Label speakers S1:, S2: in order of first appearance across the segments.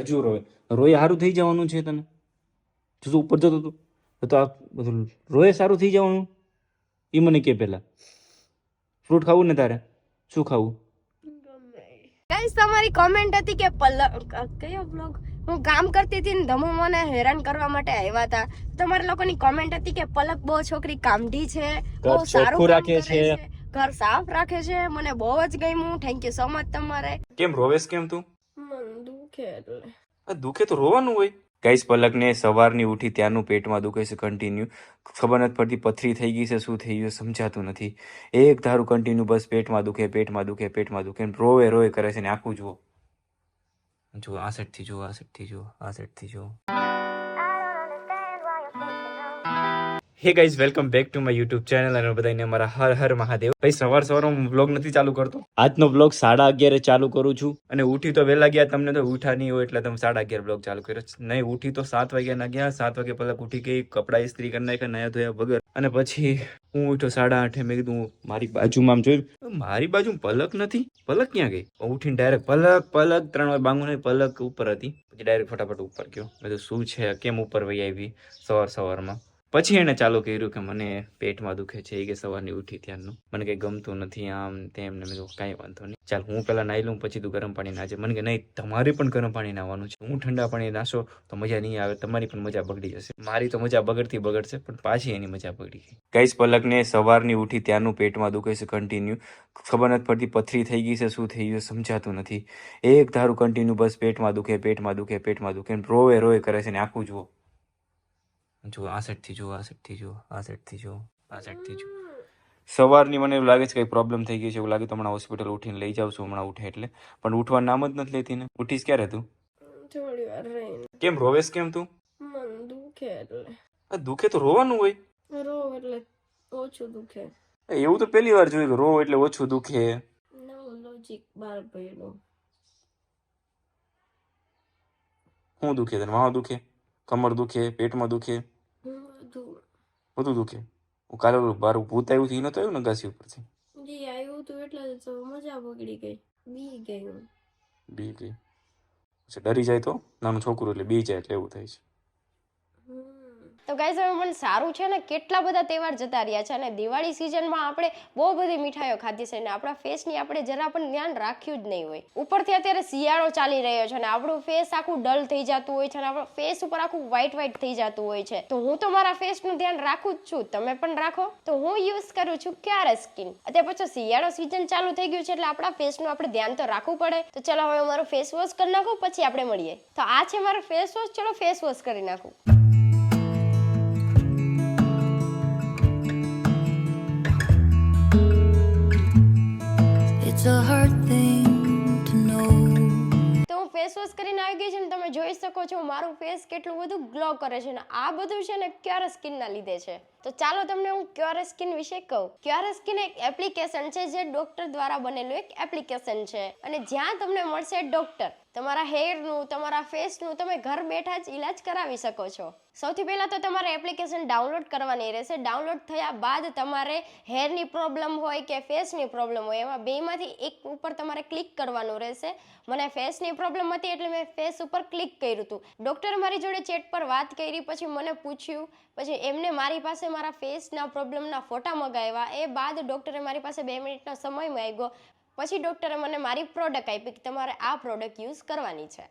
S1: હજુ રોય રોય સારું થઈ જવાનું છે તને? જો તું ઉપર જતો હતો તો આ બધું રોય સારું થઈ જવાનું એ મને કે પહેલા. ફ્રૂટ ખાવું ને તારે? શું ખાવું?
S2: ગાઈસ તમારી કોમેન્ટ હતી કે કયો બ્લોગ હું કામ કરતી હતી ને ધમુ મને હેરાન કરવા માટે આવ્યા હતા. તમારા લોકોની કોમેન્ટ હતી કે પલક બહુ છોકરી કામઢી છે, બહુ સારું રાખે છે, ઘર સાફ રાખે છે. મને બહુ જ ગમ્યું. થેન્ક યુ સો મચ તમારે.
S1: કેમ રોવેશ કેમ તું?
S2: મન દુખે એટલે.
S1: દુખે તો રોવાનું હોય. ગાઈસ પલકને સવારની ઉઠી ત્યાંનું પેટમાં દુખે છે કન્ટિન્યુ. ખબર નથી પડતી પથરી થઈ ગઈ છે શું થઈ ગયું સમજાતું નથી. એક ધારું કન્ટિન્યુ બસ પેટમાં દુખે પેટમાં દુખે પેટમાં દુખે રોવે રોવે કરે છે ને આખું જુઓ જુઓ આ સાઈડથી જુઓ આ સાઈડથી જુઓ આ સાઈડથી જુઓ. Hey guys welcome back to my YouTube channel અને બધાને મારા હર હર મહાદેવ. ભાઈ સવાર હું વ્લોગ નથી ચાલુ કરતો. આજનો વ્લોગ 11:30 ચાલુ કરું છું અને ઉઠી તો વહેલા ગયા. તમને તો ઉઠા નહીં હોય એટલે તમે 11:30 વ્લોગ ચાલુ કર્યો. નહીં ઉઠી તો 7 વાગ્યાના ગયા. 7 વાગે પલક ઉઠી ગઈ, કપડાં ઇસ્ત્રી કરી નાખ્યા નયા ધોયા વગર. અને પછી હું ઉઠ્યો 8:30. મેં કીધું મારી બાજુમાં આમ જોયું, મારી બાજુ પલક નથી. પલક ક્યાં ગઈ? ઉઠીને ડાયરેક્ટ પલક 3 વાર બાંગુ નહીં, પલક ઉપર હતી. પછી ડાયરેક્ટ ફટાફટ ઉપર ગયો. મેં કીધું શું છે, કેમ ઉપર વહી આવી સવારમાં. પછી એને ચાલુ કર્યું કે મને પેટમાં દુખે છે એ કે સવારની ઉઠી ત્યારનું મને કંઈ ગમતું નથી આમ તેમ ને. મેં કાંઈ વાંધો નહીં, ચાલ હું પહેલાં નાહી લઉં પછી તું ગરમ પાણી નાહજે. મને કે નહીં તમારે પણ ગરમ પાણી નાહવાનું છે. હું ઠંડા પાણી નાશો તો મજા નહીં આવે, તમારી પણ મજા બગડી જશે. મારી તો મજા બગડશે પણ પાછી એની મજા બગડી ગઈ. ગાઈસ પલકને સવારની ઉઠી ત્યાંનું પેટમાં દુખે છે કન્ટિન્યુ. ખબર નથી પડતી પથરી થઈ ગઈ છે શું થઈ ગયું સમજાતું નથી. એક ધારું કન્ટિન્યુ બસ પેટમાં દુખે પેટમાં દુખે પેટમાં દુખે રોવે રોવે કરે છે ને આખું જુઓ જુઓ આ સાઈડથી જુઓ આ સાઈડથી જુઓ આ સાઈડથી જુઓ આ સાઈડથી જુઓ. સવારની મને એવું લાગે છે કંઈ પ્રોબ્લેમ થઈ ગઈ છે એવું લાગે તો હમણાં હોસ્પિટલ ઉઠીને લઈ જાઉં છું હમણાં ઉઠે એટલે. પણ ઉઠવાનું નામ જ નથી લેતી ને. ઉઠીશ ક્યારે તું?
S2: થોડી વાર રહીને.
S1: કેમ રોવેશ કેમ તું?
S2: મન દુખે એટલે.
S1: દુખે તો રોવાનું હોય.
S2: રો એટલે ઓછું દુખે.
S1: એવું તો પહેલી વાર જોયું કે રો એટલે ઓછું દુખે.
S2: નવું લોજિક બાર પડ્યું.
S1: શું દુખે તને? વાહ દુખે, કમર દુખે, પેટમાં દુખે, બધું દુખે. હું કાલે બારું ભૂત આવ્યું હતું એ નતું આવ્યું ને ગાસી ઉપરથી?
S2: જી આવ્યું હતું એટલે તો મજા બગડી ગઈ. બી ગઈ.
S1: પછી ડરી જાય તો નાનું છોકરું એટલે બી જાય એટલે એવું થાય છે.
S2: તો ગાઈસ હવે મને સારું છે ને કેટલા બધા તહેવાર જતા રહ્યા છે અને દિવાળી સિઝનમાં આપણે બહુ બધી મીઠાઈઓ ખાધી છે ને આપણા ફેસની આપણે જરા પણ ધ્યાન રાખ્યું જ નહીં હોય. ઉપરથી અત્યારે શિયાળો ચાલી રહ્યો છે અને આપણું ફેસ આખું ડલ થઈ જતું હોય છે અને આપણું ફેસ ઉપર આખું વ્હાઈટ થઈ જતું હોય છે. તો હું તો મારા ફેસનું ધ્યાન રાખું જ છું, તમે પણ રાખો. તો હું યુઝ કરું છું ક્યારે સ્કિન. અત્યારે પછી શિયાળો સિઝન ચાલુ થઈ ગયું છે એટલે આપણા ફેસનું આપણે ધ્યાન તો રાખવું પડે. તો ચલો હવે મારું ફેસ વોશ કરી નાખું પછી આપણે મળીએ. તો આ છે મારું ફેસ વોશ. ચલો ફેસ વોશ કરી નાખું.
S3: It's a hard thing to know.
S2: તો હું ફેસ વોશ કરીને આવી ગઈ છે ને તમે જોઈ શકો છો મારું ફેસ કેટલું બધું ગ્લો કરે છે ને આ બધું છે ને ક્યારે સ્કિનના લીધે છે. તો ચાલો તમને હું ક્યારે સ્કિન વિશે કહું. ક્યારે સ્કિન એક એપ્લિકેશન છે જે ડોક્ટર દ્વારા બનેલું એક એપ્લિકેશન છે અને જ્યાં તમને મળશે ડોક્ટર તમારા હેરનું તમારા ફેસનું તમે ઘર બેઠા જ ઈલાજ કરાવી શકો છો. સૌથી પહેલા તો તમારે એપ્લિકેશન ડાઉનલોડ કરવાની રહેશે. ડાઉનલોડ થયા બાદ તમારે હેરની પ્રોબ્લેમ હોય કે ફેસની પ્રોબ્લેમ હોય એમાં બેમાંથી એક ઉપર તમારે ક્લિક કરવાનું રહેશે. મને ફેસની પ્રોબ્લેમ હતી એટલે મેં ફેસ ઉપર ક્લિક કર્યું હતું. ડૉક્ટરે મારી જોડે ચેટ પર વાત કરી પછી મને પૂછ્યું પછી એમને મારી પાસે મારા ફેસના પ્રોબ્લેમના ફોટા મંગાવ્યા. એ બાદ ડૉક્ટરે મારી પાસે 2 મિનિટનો સમય માંગ્યો. પછી ડૉક્ટરે મને મારી પ્રોડક્ટ આપી કે તમારે આ પ્રોડક્ટ યુઝ કરવાની છે.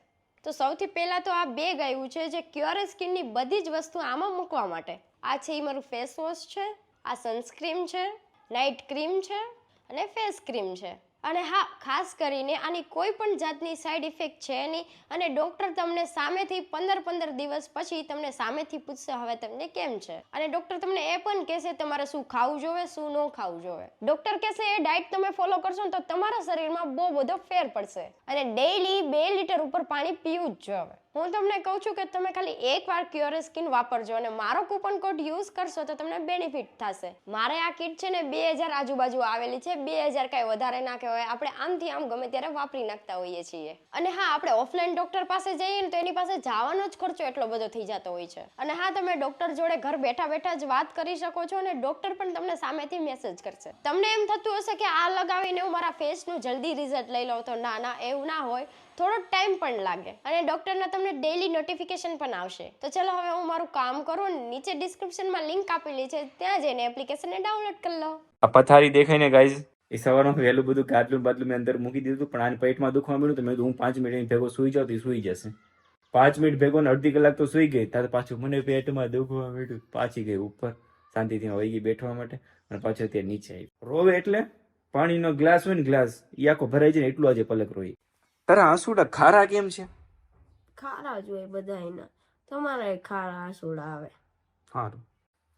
S2: તો સૌથી પહેલાં તો આ બેગ આવ્યું છે જે ક્યોર સ્કિનની બધી જ વસ્તુ આમાં મૂકવા માટે. આ છે એ મારું ફેસ વોશ છે, આ સનસ્ક્રીન છે, નાઇટ ક્રીમ છે અને ફેસ ક્રીમ છે. અને હા ખાસ કરીને આની કોઈ પણ જાતની સાઈડ ઇફેક્ટ છે નહીં અને ડૉક્ટર તમને સામેથી 15 દિવસ પછી તમને સામેથી પૂછશે હવે તમને કેમ છે. અને ડૉક્ટર તમને એ પણ કહેશે તમારે શું ખાવું જોઈએ શું ન ખાવું જોઈએ. ડૉક્ટર કહેશે એ ડાયટ તમે ફોલો કરશો ને તો તમારા શરીરમાં બહુ બધો ફેર પડશે. અને ડેઈલી 2 લીટર ઉપર પાણી પીવું જ જોઈએ. હું તમને કહું છું કે તમે ખાલી એકવાર ક્યોર સ્કિન વાપરજો અને મારો કૂપન કોડ યુઝ કરશો તો તમને બેનિફિટ થશે. મારે આ કિટ છે ને 2000 આજુબાજુ આવેલી છે. 2000 કાંઈ વધારે ના કહેવાય. આપણે આમથી આમ ગમે ત્યારે વાપરી નાખતા હોઈએ છીએ. અને હા આપણે ઓફલાઈન ડૉક્ટર પાસે જઈએ ને તો એની પાસે જવાનો જ ખર્ચો એટલો બધો થઈ જતો હોય છે. અને હા તમે ડૉક્ટર જોડે ઘર બેઠા જ વાત કરી શકો છો અને ડૉક્ટર પણ તમને સામેથી મેસેજ કરશે. તમને એમ થતું હશે કે આ લગાવીને હું મારા ફેસનું જલ્દી રિઝલ્ટ લઈ લઉં તો ના એવું ના હોય. થોડો ટાઈમ પણ લાગે અને ડૉક્ટરના તમને ડેઈલી નોટિફિકેશન પણ આવશે. તો ચલો હવે હું મારું કામ કરું અને નીચે ડિસ્ક્રિપ્શનમાં લિંક આપેલી છે, ત્યાં જઈને એપ્લિકેશનને ડાઉનલોડ કરી લો.
S1: આ પથારી દેખાય ને ગાઈઝ, એ સવારમાં વહેલું બધું ગાદલું બાદલું મેં અંદર મૂકી દીધું, પણ આને પેટમાં દુખવા મળ્યું તો મેં કીધું હું 5 મિનિટ ભેગો સુઈ જાઉં તો ઈ સુઈ જશે. 5 મિનિટ ભેગો ને અડધી કલાક તો સુઈ ગઈ, ત્યારે પાછું મને પેટમાં દુખવા મળ્યું, પાછી ગઈ ઉપર શાંતિથી વહી ગઈ બેઠવા માટે અને પાછું અત્યારે નીચે આવી. રોવે એટલે પાણીનો ગ્લાસ હોય ને ગ્લાસ, એ આખો ભરાઈ જાય ને એટલું આજે પલક રોઈ. તારા આંસુડા ખારા કેમ છે?
S2: ખારા જ હોય બધાયના, તમારે ખારા આંસુડા આવે.
S1: સારું,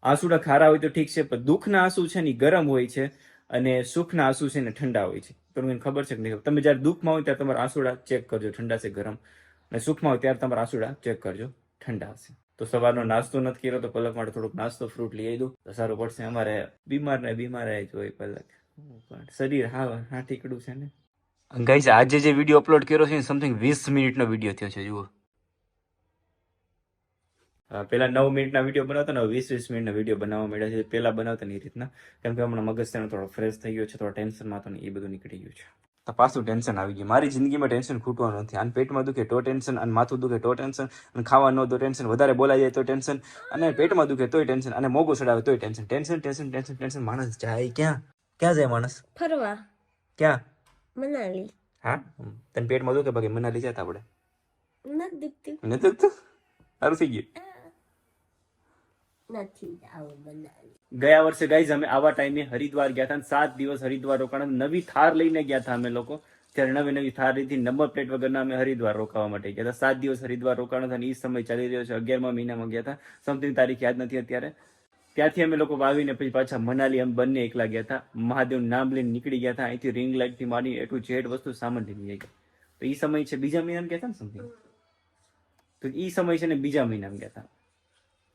S1: આંસુડા ખારા હોય તો ઠીક છે, પણ દુઃખના આંસુ છે ને ગરમ હોય છે અને સુખના આંસુ છે ને ઠંડા હોય છે. તમને ખબર છે કે નહીં? તમે જ્યારે દુઃખમાં હોય ત્યારે તમારા આંસુડા ચેક કરજો, ઠંડા છે ગરમ, અને સુખમાં હોય ત્યારે તમારા આંસુડા ચેક કરજો, ઠંડા હશે. તો સવારનો નાસ્તો નથી કર્યો તો પલક માટે થોડોક નાસ્તો ફ્રૂટ લઈ આવી દઉં તો સારું પડશે. અમારે બીમાર જ હોય પલક, શરીર હા ઠીકડું છે ને. ગાઈઝ, આજે જે વિડીયો અપલોડ કર્યો છે સમથિંગ 20 મિનિટનો વિડીયો થયો છે. જુઓ, પેલા 9 મિનિટના વિડીયો બનાવતા ને 20 મિનિટના વિડીયો બનાવવા માંડ્યા છે. પેલા બનાવતા ને એ રીતના, કેમ કે હમણાં મગજ તેનો થોડો ફ્રેશ થઈ ગયો છે, થોડો ટેન્શનમાં હતો ને એ બધું નીકળી ગયું છે. તો પાછું ટેન્શન આવી ગયું. મારી જિંદગીમાં ટેન્શન ખૂટવાનું નથી. આને પેટમાં દુખે તો ટેન્શન, અને માથું દુખે તો ટેન્શન, અને ખાવા ન તો ટેન્શન, વધારે બોલાઈ જાય તો ટેન્શન, અને પેટમાં દુખે તોય ટેન્શન, અને મોગું ચડાવે તોય tension. Tension tension tension tension. માણસ જાય ક્યાં? ક્યાં જાય માણસ?
S2: ફરવા.
S1: ક્યાં?
S2: મનાલી.
S1: હા, તને પેટમાં દુખે બાકી મનાલી જતા આપણે
S2: નથી દીખતી.
S1: નથી દુખતું? સારું થઈ ગયું.
S2: નથી આવું મનાલી.
S1: ગયા વર્ષે ગાઈઝ અમે આવા ટાઈમે હરિદ્વાર ગયા હતા, 7 દિવસ હરિદ્વાર રોકાણા. નવી થાર લઈને ગયા હતા અમે લોકો, ત્યારે નવી થાર લીધી, નંબર પ્લેટ વગરના અમે હરિદ્વાર રોકાવા માટે ગયા હતા. 7 દિવસ હરિદ્વાર રોકાણા હતા અને એ સમય ચાલી રહ્યો છે 11મા મહિનામાં ગયા હતા, સમથિંગ તારીખ યાદ નથી અત્યારે. ત્યાંથી અમે લોકો આવીને પછી પાછા મનાલી અમે બંને એકલા ગયા હતા. મહાદેવનું નામ લઈને નીકળી ગયા હતા. અહીંથી રિંગ લાઇટ થી માંડી એટલું જેડ વસ્તુ સામાન લઈને ગયા. તો એ સમય છે બીજા મહિનામાં ગયા હતા ને સમથિંગ, તો એ સમય છે ને બીજા મહિનામાં ગયા હતા.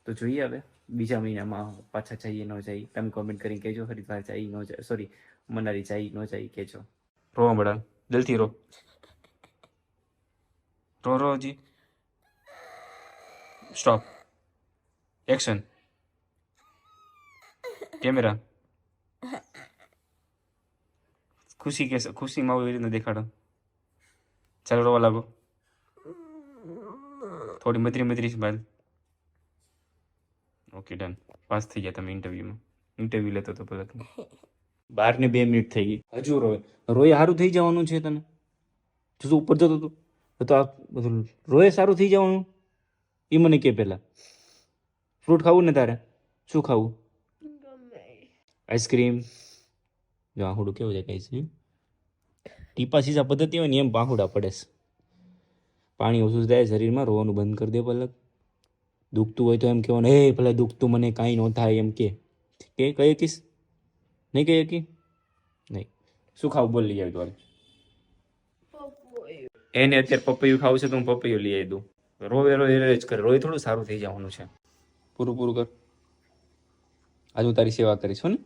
S1: તો જોઈએ હવે બીજા મહિનામાં પાછા જઈએ ન જઈએ, તમે કોમેન્ટ કરીને કહેજો. હરિદ્વાર જઈ ન જાય, સોરી મનાલી જઈ ન જાય કહેજો. રો બડા, જલ્દી રો રો રો જી. Stop, action, camera. ખુશી કે ખુશીમાં આવી રીતના દેખાડો. ચાલો રોવા લાગો. થોડી મધરી મધરી બાદ. ઓકે ડન, પાસ થઈ ગયા તમે ઇન્ટરવ્યુમાં. ઇન્ટરવ્યુ લેતો તો પેલા 12 ને 2 મિનિટ થઈ ગઈ, હજુ રોય. રોય સારું થઈ જવાનું છે તને? જો ઉપર જતો હતો તો આ બધું રોય સારું થઈ જવાનું એ મને કે પેલા. ફ્રૂટ ખાવું ને તારે? શું ખાવું? આઈસ્ક્રીમ. જો આહુડું કેવું છે કઈ ટીપા સીસા પદ્ધતિ હોય ને એમ બાહુડા પડે છે. પાણી ઓછું થાય શરીરમાં, રોવાનું બંધ કરી દે પલક. દુખતું હોય તો એમ કહેવાનું, હે ભલે દુખતું, મને કાંઈ ન થાય એમ કે કહી કીશ? નહીં કહી શકી? નહીં. શું ખાવું બોલ લઈ આવી તો? એને અત્યારે પપૈયું ખાવું છે તો હું પપૈયું લઈ આવી દઉં. રોવે રોય જ કરે, રોય થોડું સારું થઈ જવાનું છે. પૂરું પૂરું કર. આજ હું તારી સેવા કરીશ ને.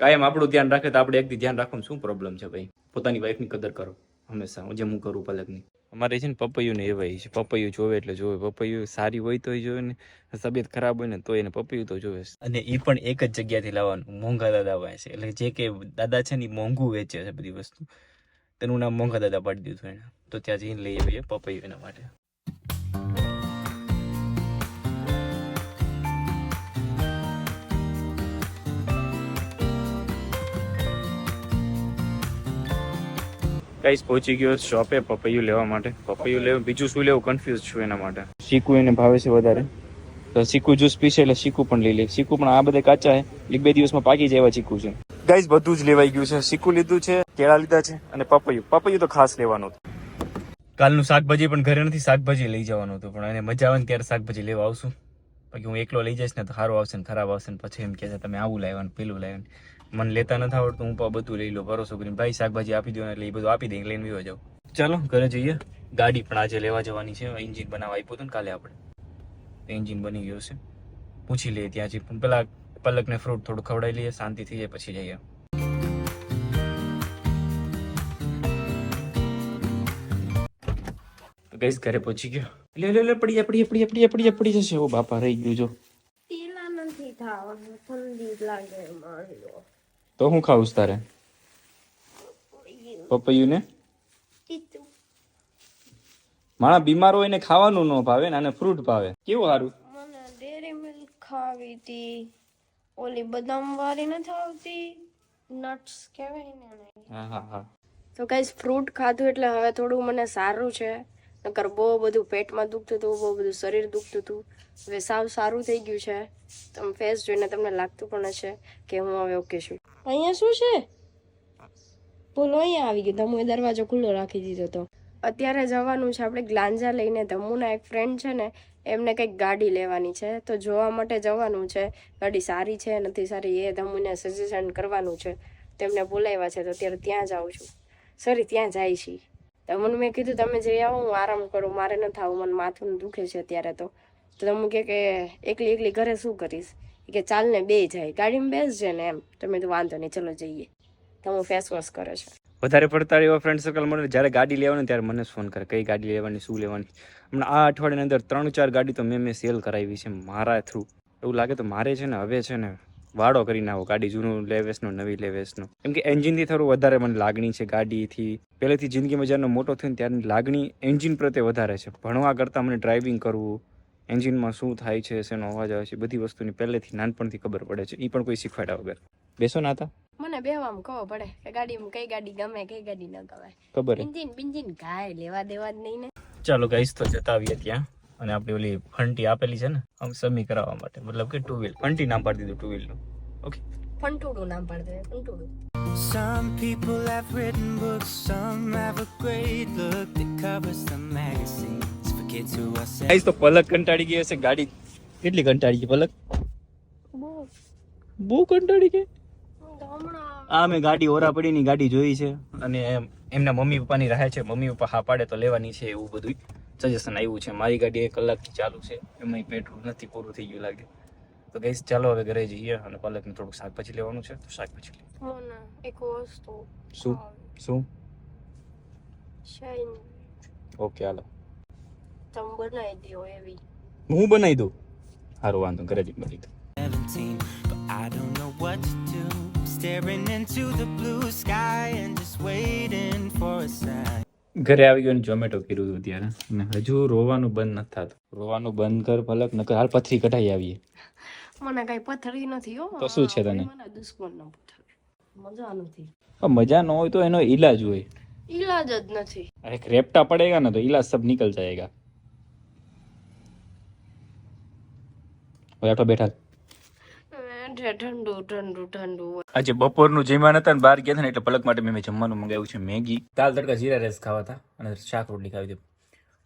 S1: કાયમ આપણું ધ્યાન રાખે તો આપણે એકથી ધ્યાન રાખવાનું શું પ્રોબ્લેમ છે ભાઈ? પોતાની વાઈફની કદર કરો હંમેશા, જેમ હું કરું પલકની. અમારે છે ને પપૈયું ને એવાય છે, પપૈયું જોવે એટલે જોવે. પપૈયું સારી હોય તોય જોવે ને, તબિયત ખરાબ હોય ને તો એને પપૈયું તો જોવે. અને એ પણ એક જ જગ્યાથી લાવવાનું, મોંઘા દાદા પાસે. એટલે જે કે દાદા છે ને મોંઘું વેચે છે બધી વસ્તુ, તેનું નામ મોંઘા દાદા પાડી દીધું એને. તો ત્યાં જઈને લઈ આવીએ પપૈયું એના માટે. ગાઈસ પહોંચી ગયો શોપે પપૈયું લેવા માટે. પપૈયું લેવું, બીજું શું લેવું કન્ફ્યુઝ છું એના માટે. શીકુ એને ભાવે છે વધારે, તો શીકુ જ્યુસ પીશે એટલે શીકુ પણ લઈ લે. શીકુ પણ આ બધા કાચા છે, 1-2 દિવસમાં પાકી જાય એવા શીકુ છે. ગાઈસ બધું જ લેવાઈ ગયું છે. શીકુ લીધું છે, કેળા લીધા છે અને પપૈયું તો ખાસ લેવાનું હતું. કાલનું શાકભાજી પણ ઘરે નથી, શાકભાજી લઈ જવાનું હતું, પણ એને મજા આવે ને ત્યારે શાકભાજી લેવા આવશું. બાકી હું એકલો લઈ જઈશ ને તો સારું આવશે ને ખરાબ આવશે ને પછી એમ કહે છે તમે આવું લાવ્યા ને પેલું લાવ્યા. મને લેતા નથી આવડતું, હું પણ બધું લઈ લો ભરોસો કરીને. ભાઈ શાકભાજી આપી દો એટલે એ બધું આપી દઈ, લઈને વિવો જાવ. ચાલો ઘરે જઈએ. ગાડી પણ આજે લેવા જવાની છે. એન્જિન બનાવવા આપ્યું હતું ને કાલે આપણે, એન્જિન બની ગયું છે. પૂછી લઈએ ત્યાંથી, પણ પેલા પલકને ફ્રૂટ થોડું ખવડાવી લઈએ, શાંતિ થઈ જાય પછી જઈએ. ગઈસ ઘરે પહોંચી ગયો. લે પડી જશે. ઓ બાપા રહી ગયું જો.
S2: ટીલા નથી ખાવાનું, ઠંડી લાગે મારી.
S1: તો હું ખાવું તારે? પપૈયું ને માણા બીમાર હોય ને ખાવાનું ન ભાવે ને આને ફ્રૂટ ભાવે. કેવું સારું.
S2: મને ડેરી મિલ્ક ખાવી હતી, ઓલી બદામ વાળી નથી આવતી, નટ્સ કહેવાય ને.
S1: હા હા હા.
S2: તો ગાઈસ ફ્રૂટ ખાધું એટલે હવે થોડું મને સારું છે, નકર બહુ બધું પેટમાં દુખતું હતું, બહુ બધું શરીર દુખતું હતું. હવે સાવ સારું થઈ ગયું છે. તમે ફેસ જોઈને તમને લાગતું પણ હશે કે હું હવે ઓકે છું. અહીંયા શું છે? બોલો, અહીંયા આવી ગયું. ધમુએ દરવાજો ખુલ્લો રાખી દીધો હતો. અત્યારે જવાનું છે આપણે ગ્લાંજા લઈને. ધમુના એક ફ્રેન્ડ છે ને, એમને કંઈક ગાડી લેવાની છે, તો જોવા માટે જવાનું છે. ગાડી સારી છે નથી સારી એ ધમુને સજેશન કરવાનું છે. તેમને બોલાવ્યા છે તો અત્યારે ત્યાં જાઉં છું. સોરી, ત્યાં જાય છે. તમને મેં કીધું તમે જઈ આવો, હું આરામ કરું, મારે નથી આવું, મને માથું દુખે છે અત્યારે. તો તમે કે એકલી એકલી ઘરે શું કરીશ, કે ચાલ ને બે જાય, ગાડીમાં બેસજે ને એમ. તમે તો વાંધો નહીં, ચલો જઈએ. તો હું ફેસ વોશ કરે છે.
S1: વધારે પડતા એવા ફ્રેન્ડ સર્કલ મળે જ્યારે ગાડી લેવાની ત્યારે મને ફોન કરે, કઈ ગાડી લેવાની, શું લેવાની. હમણાં આ અઠવાડિયાની અંદર 3-4 ગાડી તો મેં સેલ કરાવી છે મારા થ્રુ. એવું લાગે તો મારે છે ને હવે છે ને વાડો કરીને આવો ગાડી, જૂનું લેવેસનું નવી લેવેસનું. કેમ કે એન્જિનથી થોડું વધારે મને લાગણી છે ગાડીથી. પહેલેથી જિંદગીમાં જ્યારે મોટો થયો ને ત્યારની લાગણી એન્જિન પ્રત્યે વધારે છે. ભણવા કરતાં મને ડ્રાઇવિંગ કરવું, એન્જિનમાં શું થાય છે, શેનો અવાજ આવે છે, બધી વસ્તુની પહેલેથી નાનપણથી ખબર પડે છે. એ પણ કોઈ શીખવાડ્યા વગર. બેસો ના હતા
S2: મને બેવામાં ખબર પડે કે ગાડીમાં કઈ ગાડી ગમે, કઈ ગાડી ન ગમે.
S1: ખબર.
S2: ઇન્જિન બિન્જિન કાંઈ લેવા દેવા જ નહીં ને.
S1: ચાલો ગાઈસ, તો જતા આવીએ ત્યાં. અને આપણી ઓલી ફંટી આપેલી છે ને આમ સમી કરાવવા માટે, મતલબ કે 2 વ્હીલ. ફંટી નામ પાડી દીધું 2 વ્હીલનું. ઓકે,
S2: ફંટુડું નામ પાડી દે, ફંટુડું.
S3: Some people have written books, some have a great look that covers the magazines for kids who are sad.
S1: Guys તો પલક કંટાળી ગઈ હશે. ગાડી કેટલી કંટાળી ગઈ પલક? બહુ કંટાળી ગઈ. આ મેં ગાડી ઓરા પડીની ગાડી જોઈ છે અને એમના મમ્મી પપ્પાની રહે છે. મમ્મી પપ્પા હા પાડે તો લેવાની છે, એવું બધું સજેશન આવ્યું છે. મારી ગાડી 1 કલાકથી ચાલુ છે, એમાં પેટ્રોલ નથી, પૂરું થઈ ગયું લાગે. તો ગાઈસ ચાલો હવે ઘરે જઈએ અને પલકને થોડુંક શાકભાજી લેવાનું છે, તો શાકભાજી લઈએ.
S2: મને એક વસ્તુ.
S1: શું શું?
S2: શાઈન
S1: ઓકે હાલો,
S2: તમે બનાવી દો એવી.
S1: હું બનાવી દઉં. સારું, વાંધો, ઘરે જઈને બનાવી દઉં.
S3: 17, but I don't know what to do. Staring into the blue sky and just waiting for a sign.
S1: ઘરે આવી ગયો ને ઝોમેટો કર્યું હતું ત્યારે, અને હજુ રોવાનું બંધ નથી થતું. રોવાનું બંધ કર પલક, નકર હાલ પથરી કઢાઈ આવીએ.
S2: મને કઈ પથરી નથી હો.
S1: તો શું છે તને?
S2: મને દુશ્મનનો પથરી. મજા નથી.
S1: મજા ન હોય તો એનો ઈલાજ હોય.
S2: ઈલાજ જ નથી.
S1: અરે રેપટા પડેગા ના તો ઈલાજ સબ નિકલ જાયેગા. હવે આટલો બેઠા.
S2: ઠંડુ ઠંડુ ઠંડુ.
S1: આજે બપોરનું જમવાનું હતા ને બહાર ગયા હતા ને એટલે પલક માટે મેં જમવાનું મંગાવ્યું છે મેગી, દાલ તડકા જીરા રાઈસ ખાવા હતા અને શાક રોટલી ખાવી હતી.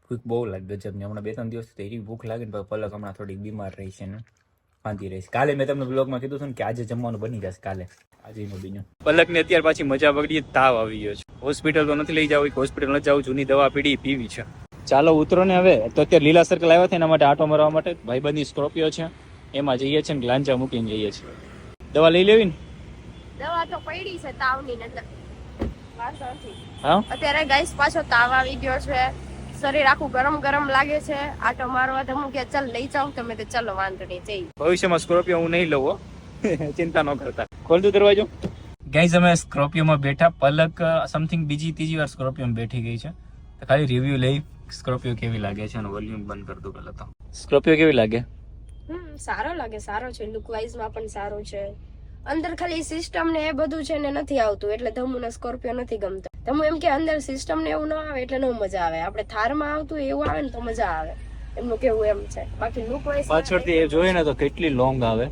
S1: ભૂખ બહુ લાગે ગજબની. હમણાં 2-3 દિવસ તો એવી ભૂખ લાગે ને. પલક હમણાં થોડીક બીમાર રહી છે ને વાંધી રહી છે. કાલે મેં તમને બ્લોગમાં કીધું હતું ને કે આજે જમવાનું બની જશે કાલે. આજે એનું બીજું પલકને અત્યાર પાછી મજા બગડી, તાવ આવી ગયો છે. હોસ્પિટલ તો નથી લઈ જાવ, હોસ્પિટલ નથી જવું, જૂની દવા પીડી પીવી છે. ચાલો ઉતરો ને હવે. તો અત્યારે લીલા સર્કલ આવ્યા હતા એના માટે આટો મારવા માટે. ભાઈબંધની સ્કોર્પિયો છે, એમાં જઈએ છીએ ને ગ્લાંજા મૂકીને જઈએ છીએ. દવા લઈ લેવી ને?
S2: દવા તો પડી છે તાવની અંદર.
S1: હા,
S2: અત્યારે ગાઈસ પાછો તાવ આવી ગયો છે, શરીર આખું ગરમ ગરમ લાગે છે. આટો મારવા તો હું કે ચાલ લઈ જાઉં તમે, તો ચલો વાંધો નહીં જઈ.
S1: ભવિષ્યમાં સ્કોર્પિયો હું નહીં લઉં, ચિંતા ન કરતા. ખોલ દો દરવાજો. ગાઈઝ અમે સ્કોર્પિયોમાં બેઠા. પલક સમથિંગ બીજી ત્રીજી વાર સ્કોર્પિયોમાં બેઠી ગઈ છે. તો ખાલી રિવ્યુ લઈ સ્કોર્પિયો કેવી લાગે છે અને વોલ્યુમ બંધ કરી દો પહેલા તો. સ્કોર્પિયો કેવી લાગે?
S2: સારો લાગે, સારો છે. લુક વાઇઝ માં પણ સારો છે. અંદર ખાલી સિસ્ટમ ને એ બધું છે ને નથી આવતું, એટલે ધમુને સ્કોર્પિયો નથી ગમતો. ધમુ એમ કે અંદર સિસ્ટમ ને એવું ન આવે એટલે ન મજા આવે. આપણે થારમાં આવતું એવું આવે ને તો મજા આવે, એમનું કેવું એમ છે. બાકી લુક વાઇઝ
S1: પાછળથી એ જોઈએ ને તો કેટલી લોંગ આવે.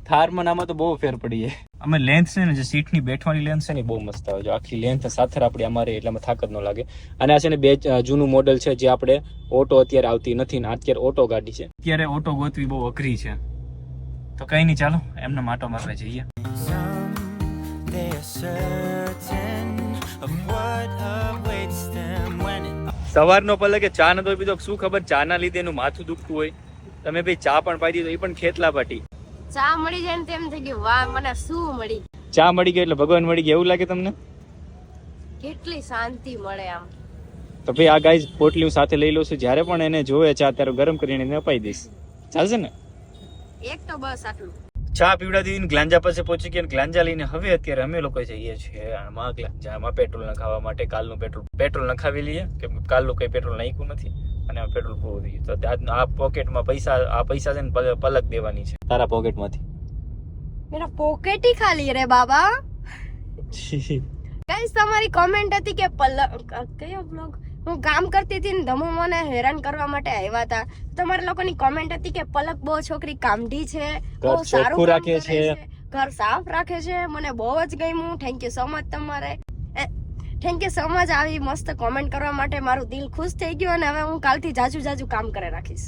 S1: થારમાં આમાં તો બહુ ફેર પડી જાય. અમે લેન્થ છે ને જે સીટની બેઠવાની લેન્થ છે ને બહુ મસ્ત આવે. જો આખી લેન્થ સાથે આપણી અમારે એટલે થાક જ ન લાગે. અને આ છે ને બે જૂનું મોડલ છે જે આપણે ઓટો અત્યારે આવતી નથી ને અત્યારે ઓટો ગાડી છે. અત્યારે ઓટો ગોતવી બહુ અઘરી છે. તો કઈ નહીં, ચાલો એમને માટો મારવા જઈએ.
S3: They are certain of what awaits them when it
S1: સવારનો પલકે ચા નતો પીધો, શું ખબર ચા ના લીધે એનું માથું દુખતું હોય. તમે ભાઈ ચા પણ પાઈ દીધો, એ પણ ખેતલા પાટી.
S2: ચા મળી જાય ને તેમ થઈ ગયું વાહ મને શું મળી.
S1: ચા મળી ગઈ એટલે ભગવાન મળી ગયા એવું લાગે તમને?
S2: કેટલી શાંતિ મળે આમ.
S1: તો ભાઈ આ ગાઈઝ પોટલી હું સાથે લઈ લઉં છું. જ્યારે પણ એને જોવે ચા ત્યારે ગરમ કરીને એને અપાઈ દઈશ. ચાલશે ને?
S2: એક તો બસ આટલું.
S1: ચા પીવડાવી દીધી, ગ્લાંજા પાસે પહોંચી ગયા. ગ્લાંજા લઈને હવે અત્યારે અમે લોકો જઈએ છીએ આમાં ગ્લાંજામાં પેટ્રોલ નખાવવા માટે. કાલનું પેટ્રોલ નખાવી લઈએ, કે કાલનું કઈ પેટ્રોલ નાખ્યું નથી અને આ પેટ્રોલ પૂરું થઈ ગયું. તો આ પોકેટમાં પૈસા છે ને પલક દેવાની છે તારા પોકેટમાંથી.
S2: મેરા પોકેટ ही ખાલી રે બાબા. ગાઈસ તમારી કોમેન્ટ હતી કે કયો બ્લોગ હું કામ કરતી હતી ને ધમુ મને હેરાન કરવા માટે આવ્યા હતા. તમારા લોકોની કોમેન્ટ હતી કે પલક બહુ છોકરી કામઢી છે, બહુ સારું કામ
S1: રાખે
S2: કરે છે, ઘર સાફ રાખે છે. મને બહુ જ ગમ્યું. થેન્ક યુ સો મચ તમારે. થેન્ક યુ સો મચ આવી મસ્ત કોમેન્ટ કરવા માટે. મારું દિલ ખુશ થઈ ગયું અને હવે હું કાલથી જાજુ કામ કરે રાખીશ.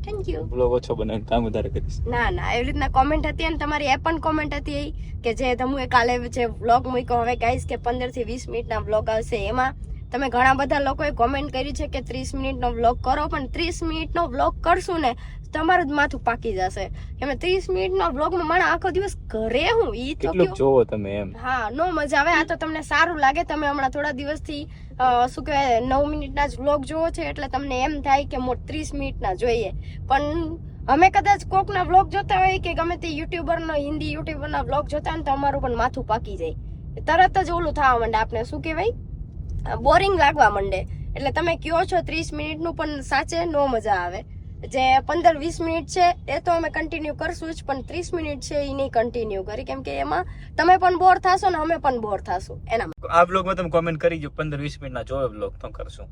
S2: Thank you.
S1: બ્લોગ ઓછો બનાવીને કામ વધારે કરીશ.
S2: ના એવી રીતના કોમેન્ટ હતી અને તમારી એ પણ કોમેન્ટ હતી કે જે તમે કાલે જે વ્લોગ મૂક્યો હવે ગાઈસ કે 15 થી 20 મિનિટના વ્લોગ આવશે. એમાં તમે ઘણા બધા લોકોએ કોમેન્ટ કરી છે કે 30 મિનિટનો વ્લોગ કરો, પણ 30 મિનિટનો વ્લોગ કરશું ને તમારું જ માથું પાકી જશે. એમ 30 મિનિટનો વ્લોગમાં મને આખો દિવસ ઘરે હું ઈ તો
S1: કેટલું જોવો તમે એમ.
S2: હા નો મજા આવે. આ તો તમને સારું લાગે. તમે હમણાં થોડા દિવસથી શું કહેવાય 9 મિનિટના જ વ્લોગ જોવો છે એટલે તમને એમ થાય કે 30 મિનિટના જોઈએ. પણ અમે કદાચ કોકના વ્લોગ જોતા હોય કે ગમે તે યુટ્યુબરનો હિન્દી યુટ્યુબરના વ્લોગ જોતા હોય ને તો અમારું પણ માથું પાકી જાય. તરત જ ઓલું થવા માંડે, આપણે શું કહેવાય બોરિંગ લાગવા માંડે. એટલે તમે કયો છો 30 મિનિટનું પણ સાચે નો મજા આવે. જે 15-20 મિનિટ છે એ તો અમે કન્ટિન્યુ કરશું જ, પણ 30 મિનિટ છે એ નહીં કન્ટિન્યુ કરી, કેમ કે એમાં તમે પણ બોર થશો ને અમે પણ બોર થશું. એના
S1: આ બ્લોગમાં તમે કોમેન્ટ કરી જો 15-20 મિનિટના જોવે બ્લોગ તો કરશું.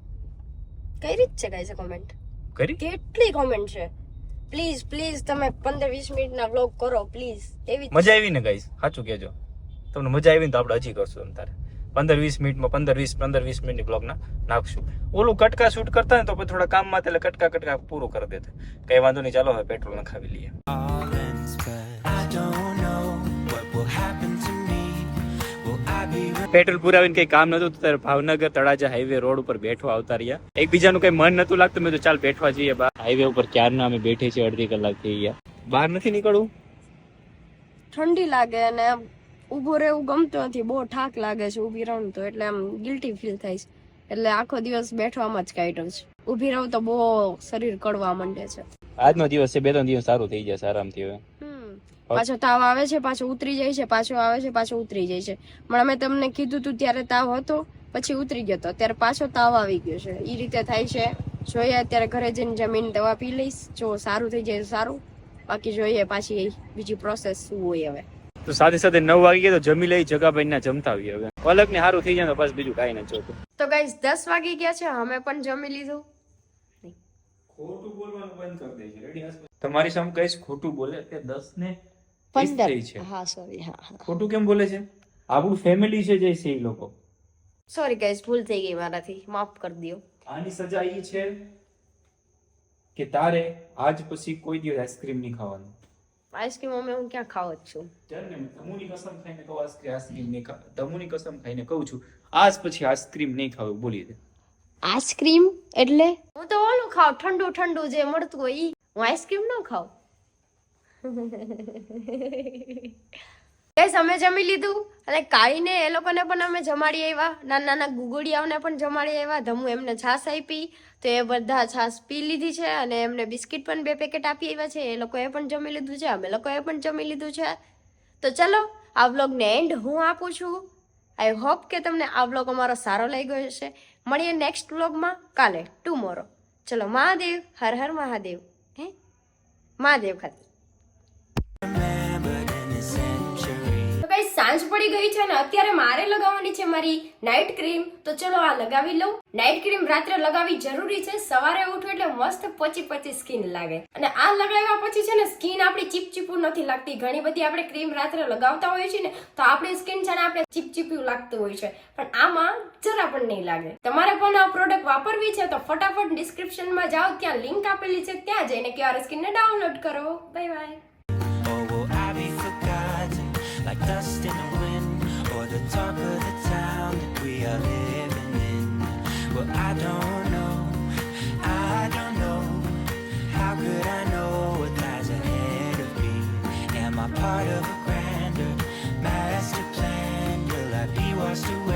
S2: કઈ રીત છે ગાઈસ કોમેન્ટ
S1: કરી
S2: કેટલી કોમેન્ટ છે. પ્લીઝ તમે 15-20 મિનિટના વ્લોગ કરો પ્લીઝ. એવી
S1: મજા આવી ને ગાઈસ, સાચું કહેજો. તમને મજા આવી ને તો આપણે હજી કરશું. તારે 15-20 મિનિટમાં 15-20 મિનિટની બ્લોગ નાખશું. ઓલું કટકા શૂટ કરતા ને તો પછી થોડા કામમાં એટલે કટકા પૂરું કરી દેતા. કઈ વાંધો નહીં, ચાલો હવે પેટ્રોલ નખાવી લઈએ.
S3: all ends, but I don't know what will happen to me. Will I be
S1: petrol પુરાવીને કઈ કામ નતું ત્યારે ભાવનગર તળાજા હાઈવે રોડ ઉપર બેઠવા આવતા રહ્યા. એકબીજાનું કઈ મન નતું લાગતું. મેં તો ચાલ બેઠવા જઈએ બહાર. હાઈવે ઉપર ક્યારના અમે બેઠી છીએ, અડધી કલાક થઈ ગયા. બહાર નથી નીકળવું,
S2: ઠંડી લાગે અને ઊભો રહેવું ગમતું નથી. બહુ થાક લાગે છે ઊભી રહું તો, એટલે આમ ગિલ્ટી ફીલ થાય છે. એટલે આખો દિવસ બેઠવામાં જ કાઢ્યો છે. ઊભી રહું તો બહુ શરીર કડવા માંડે છે.
S1: આજનો દિવસ છે, 2-3 દિવસ સારું થઈ જશે આરામથી. હવે
S2: પાછો તાવ આવે છે, પાછો ઉતરી જાય છે, પાછો આવે છે, પાછો ઉતરી જાય છે. પણ અમે તમને કીધું તું ત્યારે તાવ હતો, પછી ઉતરી ગયો હતો, ત્યારે પાછો તાવ આવી ગયો છે. એ રીતે થાય છે. જોઈએ અત્યારે ઘરે જઈને જમીન દવા પી લઈશ. જો સારું થઈ જાય સારું, બાકી જોઈએ પાછી બીજી પ્રોસેસ શું હોય. હવે
S1: તો સાથે 9 વાગી ગયા તો જમી લઈ. જગાભાઈ ના જમતા આવીએ. હવે પલક ને સારું થઈ જાય તો બસ બીજું કાંઈ નથી જોતું.
S2: તો ગાઈસ 10 વાગી ગયા છે, અમે પણ જમી લીધું.
S1: ખોટું બોલવાનું બંધ કરી દેજો. રેડી હસ તમારી સામે કઈશ ખોટું બોલે તે 10 ને
S2: 15
S1: છે.
S2: હા સોરી. હા
S1: ખોટું કેમ બોલે છે? આપણું ફેમિલી છે જે છે એ લોકો.
S2: સોરી ગાઈસ, ભૂલ થઈ ગઈ મારાથી, માફ કરી દો.
S1: આની સજા એ છે કે તારે આજ પછી કોઈ દિવસ આઈસ્ક્રીમ નહીં ખાવાનું.
S2: આઈસ્ક્રીમ અમે હું ક્યાં ખાવ જ છું.
S1: તમુની કસમ ખાઈને કહું આઈસ્ક્રીમ નહીં ખા. તમુની કસમ ખાઈને કહું છું આજ પછી આઈસ્ક્રીમ નહીં ખાવું. બોલી દે.
S2: આઈસ્ક્રીમ એટલે હું તો ઓલું ખાવ ઠંડુ જે મળતું હોય ઈ. હું આઈસ્ક્રીમ ન ખાવ. ગાઈસ અમે જમી લીધું અને કાળીને એ લોકોને પણ અમે જમાડી આવ્યા. નાના ગુગડિયાઓને પણ જમાડી આવ્યા. ધમુ એમને છાશ આપી તો એ બધા છાશ પી લીધી છે અને એમને બિસ્કિટ પણ 2 પેકેટ આપી આવ્યા છે. એ લોકોએ પણ જમી લીધું છે, અમે લોકોએ પણ જમી લીધું છે. તો ચલો આ વ્લોગને એન્ડ હું આપું છું. આઈ હોપ કે તમને આ વ્લોગ અમારો સારો લાગ્યો હશે. મળીએ નેક્સ્ટ વ્લોગમાં કાલે ટુમોરો. ચલો મહાદેવ, હર હર મહાદેવ. મહાદેવ ખાતે.
S3: remembered in a century?
S2: તો ગાઈસ સાંજ પડી ગઈ છે અને અત્યારે મારે લગાવવાની છે મારી નાઇટ ક્રીમ. તો ચલો આ લગાવી લઉં. નાઇટ ક્રીમ રાત્રે લગાવવી જરૂરી છે. સવારે ઉઠો એટલે મસ્ત પચી સ્કિન લાગે. અને આ લગાવ્યા પછી છે ને સ્કિન આપણી ચીપચીપું નથી લાગતી. ઘણી બધી આપણે ક્રીમ રાત્રે લગાવતા હોઈએ છીએ ને તો આપણી સ્કિન છે ને આપણે ચીપચીપ્યું લાગતું હોય છે, પણ આમાં જરા પણ નહીં લાગે. તમારે પણ આ પ્રોડક્ટ વાપરવી છે તો ફટાફટ ડિસ્ક્રિપ્શનમાં જાઓ, ત્યાં લિંક આપેલી છે, ત્યાં જઈને QR સ્કિનને ડાઉનલોડ કરો. Bye bye.
S3: Or will I be forgotten like dust in the wind, or the talk of the town that we are living in? Well, I don't know. How could I know what lies ahead of me? Am I part of a grander master plan? Will I be washed away?